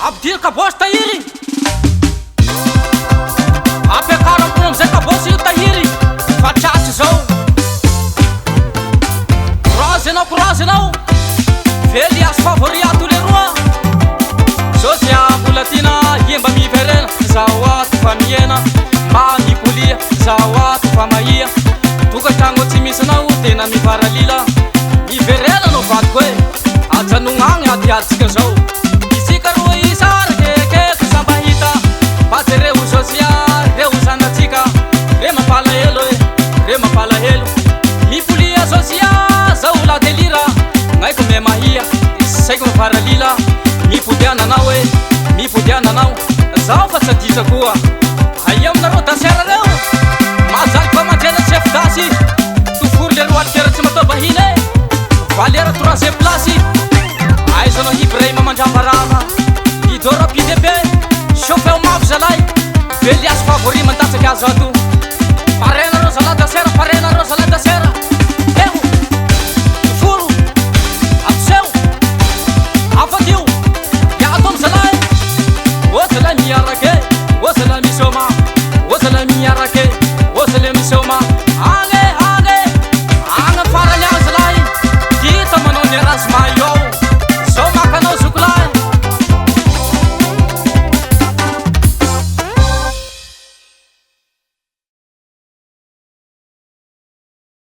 Abdirka bosta tahiri apekara kuna mzee kabosi io tahiri fatratsy zao courage anao vely azo favoriato le roa sosy mbola tina iemba miverena zaho ato fa miena mba mipolia zaho ato fa mahia tokatragno tsy misy anao tena mivaralila miverena anao vadiko e ajanogna agny adiaditsika zao isika roa isara kekeko sambahita batsy reo sosia reo zanatsika re mampalahelo e re mampalahelo mipolia sosia zao la delira ngaiko me mahia isaiko mivaralila mipodiana anao e mipodiana anao zaho fa tsy adisa koa aia aminareo dasera reo mazaly fa mandrena chef-dasy tofory le roa alikera tsy matobahina e valera 3e place aizanao Ibrahima mandrambarama idora pidebe chauffeur mavo zalay vely azo favori mandatsaky azo ato